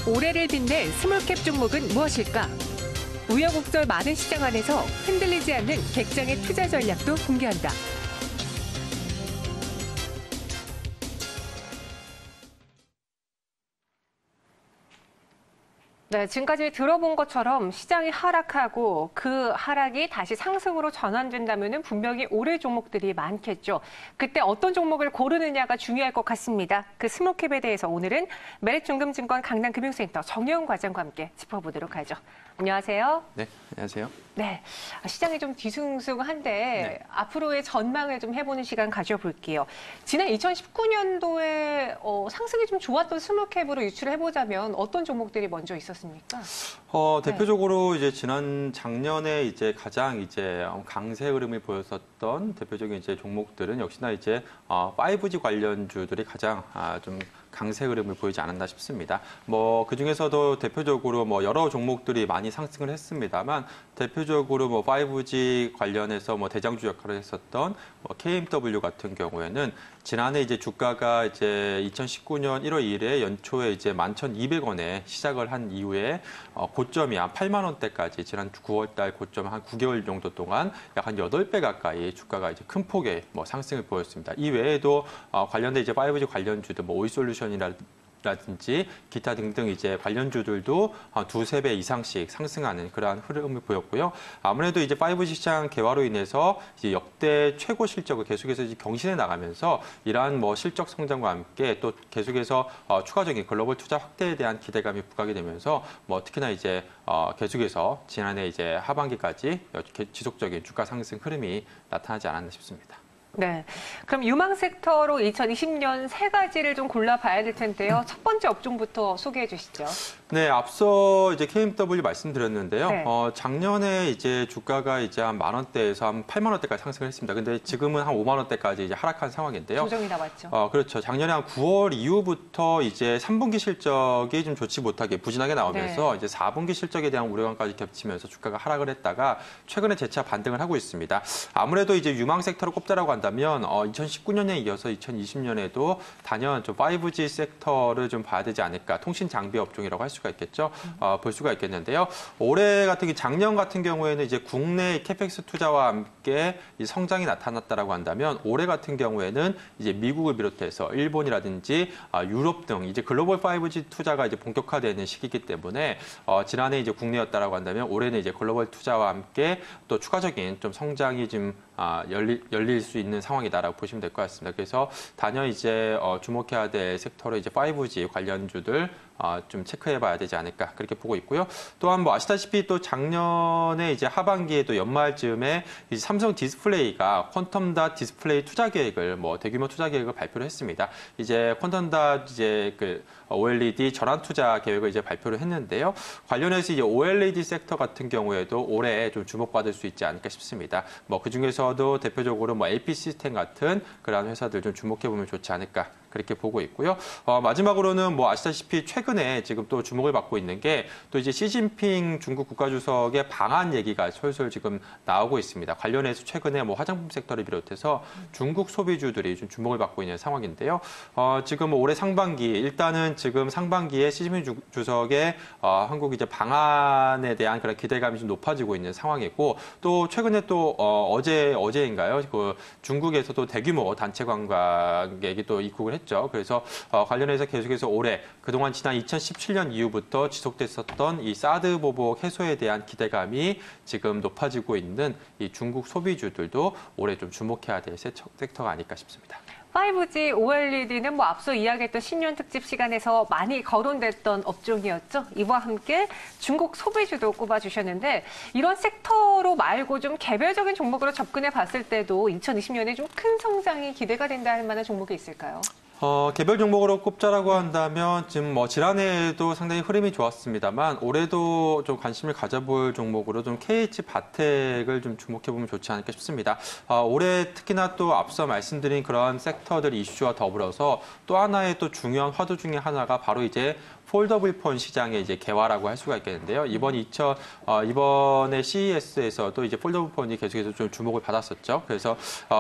올해를 빛낼 스몰캡 종목은 무엇일까? 우여곡절 많은 시장 안에서 흔들리지 않는 객장의 투자 전략도 공개한다. 네, 지금까지 들어본 것처럼 시장이 하락하고 그 하락이 다시 상승으로 전환된다면 분명히 오를 종목들이 많겠죠. 그때 어떤 종목을 고르느냐가 중요할 것 같습니다. 그 스몰캡에 대해서 오늘은 메리츠증권증권 강남금융센터 정여운 과장과 함께 짚어보도록 하죠. 안녕하세요. 네, 안녕하세요. 네, 시장이 좀 뒤숭숭한데 앞으로의 전망을 좀 해보는 시간 가져볼게요. 지난 2019년도에 상승이 좀 좋았던 스몰캡으로 유출을 해보자면 어떤 종목들이 먼저 있었습니까? 대표적으로 이제 작년에 이제 가장 강세 흐름을 보였었던 대표적인 종목들은 역시나 5G 관련주들이 가장 좀 강세 흐름을 보이지 않았나 싶습니다. 그 중에서도 대표적으로 여러 종목들이 많이 상승을 했습니다만 대표적으로 5G 관련해서 대장주 역할을 했었던 KMW 같은 경우에는 지난해 주가가 2019년 1월 2일에 연초에 11,200원에 시작을 한 이후에 고점이 한 8만 원대까지 지난 9월 달 고점 한 9개월 정도 동안 약 한 8배 가까이 주가가 큰 폭의 상승을 보였습니다. 이 외에도 관련된 5G 관련주들 오이솔루션이라든지 기타 등등 관련주들도 한 두세 배 이상씩 상승하는 그러한 흐름을 보였고요. 아무래도 5G 시장 개화로 인해서 역대 최고 실적을 계속해서 경신해 나가면서 이러한 실적 성장과 함께 또 계속해서 추가적인 글로벌 투자 확대에 대한 기대감이 부각이 되면서 특히나 계속해서 지난해 하반기까지 지속적인 주가 상승 흐름이 나타나지 않았나 싶습니다. 네, 그럼 유망 섹터로 2020년 세 가지를 좀 골라봐야 될 텐데요. 첫 번째 업종부터 소개해 주시죠. 네, 앞서 KMW 말씀드렸는데요. 네. 작년에 주가가 한 만 원대에서 한 8만 원대까지 상승을 했습니다. 근데 지금은 한 5만 원대까지 하락한 상황인데요. 조정이 나왔죠. 그렇죠. 작년에 한 9월 이후부터 3분기 실적이 좀 좋지 못하게 부진하게 나오면서 4분기 실적에 대한 우려감까지 겹치면서 주가가 하락을 했다가 최근에 재차 반등을 하고 있습니다. 아무래도 유망 섹터로 꼽자라고 한다면 2019년에 이어서 2020년에도 단연 좀 5G 섹터를 좀 봐야 되지 않을까. 통신 장비 업종이라고 할 수가 있겠죠. 볼 수가 있겠는데요. 올해 작년 같은 경우에는 국내 캐펙스 투자와 함께 성장이 나타났다라고 한다면 올해 같은 경우에는 미국을 비롯해서 일본이라든지 유럽 등 글로벌 5G 투자가 본격화되는 시기이기 때문에 지난해 국내였다라고 한다면 올해는 글로벌 투자와 함께 또 추가적인 좀 성장이 좀 열릴 수 있는 상황이다라고 보시면 될 것 같습니다. 그래서 단연 주목해야 될 섹터로 5G 관련주들 좀 체크해봐야 되지 않을까 그렇게 보고 있고요. 또한 아시다시피 또 작년에 하반기에 또 연말쯤에 삼성 디스플레이가 퀀텀닷 디스플레이 투자 계획을 대규모 투자 계획을 발표를 했습니다. 퀀텀닷 OLED 전환 투자 계획을 발표를 했는데요. 관련해서 OLED 섹터 같은 경우에도 올해 좀 주목받을 수 있지 않을까 싶습니다. 그 중에서도 대표적으로 AP 시스템 같은 그러한 회사들 좀 주목해보면 좋지 않을까 그렇게 보고 있고요. 마지막으로는 아시다시피 최근에 지금 또 주목을 받고 있는 게 또 시진핑 중국 국가주석의 방한 얘기가 솔솔 지금 나오고 있습니다. 관련해서 최근에 화장품 섹터를 비롯해서 중국 소비주들이 좀 주목을 받고 있는 상황인데요. 지금 올해 상반기 일단은 지금 상반기에 시진핑 주석의 한국 방한에 대한 그런 기대감이 좀 높아지고 있는 상황이고 또 최근에 또 어제인가요? 중국에서도 대규모 단체 관광객이 또 입국을 했죠. 그래서 관련해서 계속해서 올해 그동안 지난 2017년 이후부터 지속됐었던 이 사드 보복 해소에 대한 기대감이 지금 높아지고 있는 이 중국 소비주들도 올해 좀 주목해야 될 섹터가 아닐까 싶습니다. 5G OLED는 앞서 이야기했던 신년 특집 시간에서 많이 거론됐던 업종이었죠. 이와 함께 중국 소비주도 꼽아주셨는데 이런 섹터로 말고 좀 개별적인 종목으로 접근해 봤을 때도 2020년에 좀 큰 성장이 기대가 된다 할 만한 종목이 있을까요? 개별 종목으로 꼽자라고 한다면 지금 지난해에도 상당히 흐름이 좋았습니다만 올해도 좀 관심을 가져볼 종목으로 좀 KH바텍을 좀 주목해보면 좋지 않을까 싶습니다. 올해 특히나 또 앞서 말씀드린 그런 섹터들 이슈와 더불어서 또 하나의 또 중요한 화두 중에 하나가 바로 폴더블폰 시장의 개화라고 할 수가 있겠는데요. 이번에 CES에서도 폴더블폰이 계속해서 좀 주목을 받았었죠. 그래서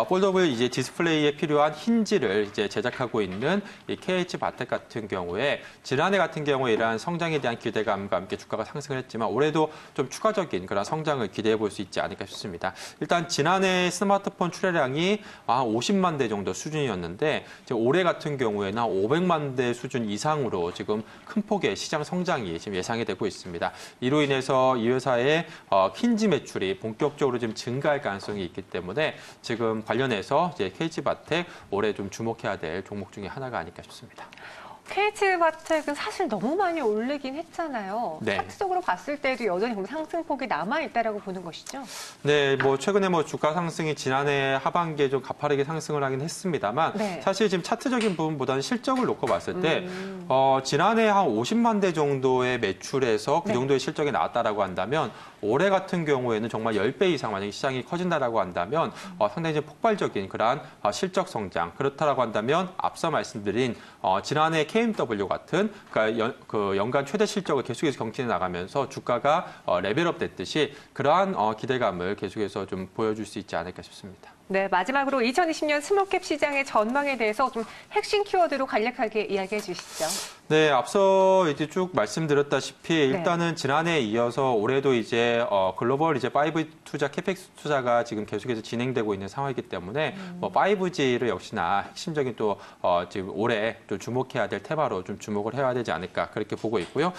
폴더블 디스플레이에 필요한 힌지를 제작하고 있는 이 KH바텍 같은 경우에 지난해 같은 경우에 이러한 성장에 대한 기대감과 함께 주가가 상승을 했지만 올해도 좀 추가적인 그런 성장을 기대해 볼 수 있지 않을까 싶습니다. 일단 지난해 스마트폰 출하량이 50만 대 정도 수준이었는데 올해 같은 경우에는 500만 대 수준 이상으로 지금 큰 폭의 시장 성장이 지금 예상이 되고 있습니다. 이로 인해서 이 회사의 킨지 매출이 본격적으로 지금 증가할 가능성이 있기 때문에 지금 관련해서 이제 KH바텍 올해 좀 주목해야 될 종목 중에 하나가 아닐까 싶습니다. KH바텍은 사실 너무 많이 오르긴 했잖아요. 네. 차트적으로 봤을 때도 여전히 그럼 상승폭이 남아있다라고 보는 것이죠? 네, 뭐 최근에 뭐 주가 상승이 지난해 하반기에 좀 가파르게 상승을 하긴 했습니다만 네. 사실 지금 차트적인 부분보다는 실적을 놓고 봤을 때 지난해 한 50만 대 정도의 매출에서 그 네. 정도의 실적이 나왔다라고 한다면 올해 같은 경우에는 정말 10배 이상 만약에 시장이 커진다라고 한다면 상당히 좀 폭발적인 그러한 실적 성장 그렇다라고 한다면 앞서 말씀드린 지난해 KMW 같은 그러니까 연간 최대 실적을 계속해서 경신해 나가면서 주가가 레벨업 됐듯이 그러한 기대감을 계속해서 좀 보여줄 수 있지 않을까 싶습니다. 네, 마지막으로 2020년 스몰캡 시장의 전망에 대해서 좀 핵심 키워드로 간략하게 이야기해 주시죠. 네, 앞서 이제 쭉 말씀드렸다시피 일단은 지난해에 이어서 올해도 이제 글로벌 이제 5G 투자, 캐펙스 투자가 지금 계속해서 진행되고 있는 상황이기 때문에 뭐 5G를 역시나 핵심적인 또 지금 올해 또 주목해야 될 테마로 좀 주목을 해야 되지 않을까 그렇게 보고 있고요.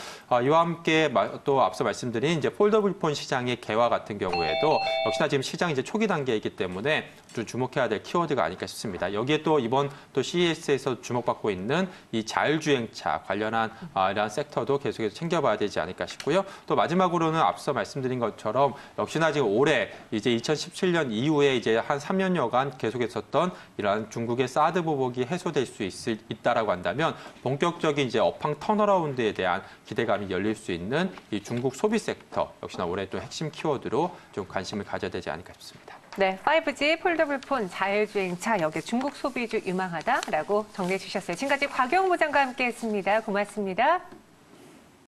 이와 함께 또 앞서 말씀드린 이제 폴더블 폰 시장의 개화 같은 경우에도 역시나 지금 시장 이제 초기 단계이기 때문에 좀 주목해야 될 키워드가 아닐까 싶습니다. 여기에 또 이번 또 CES에서 주목받고 있는 이 자율주행차 관련한 이러한 섹터도 계속해서 챙겨봐야 되지 않을까 싶고요. 또 마지막으로는 앞서 말씀드린 것처럼 역시나 지금 올해 이제 2017년 이후에 이제 한 3년여간 계속했었던 이러한 중국의 사드 보복이 해소될 수 있다라고 한다면 본격적인 이제 업황 턴어라운드에 대한 기대감이 열릴 수 있는 이 중국 소비 섹터 역시나 올해 또 핵심 키워드로 좀 관심을 가져야 되지 않을까 싶습니다. 네, 5G, 폴더블폰, 자율주행차, 여기 중국 소비주 유망하다라고 정리해 주셨어요. 지금까지 곽영 부장과 함께했습니다. 고맙습니다.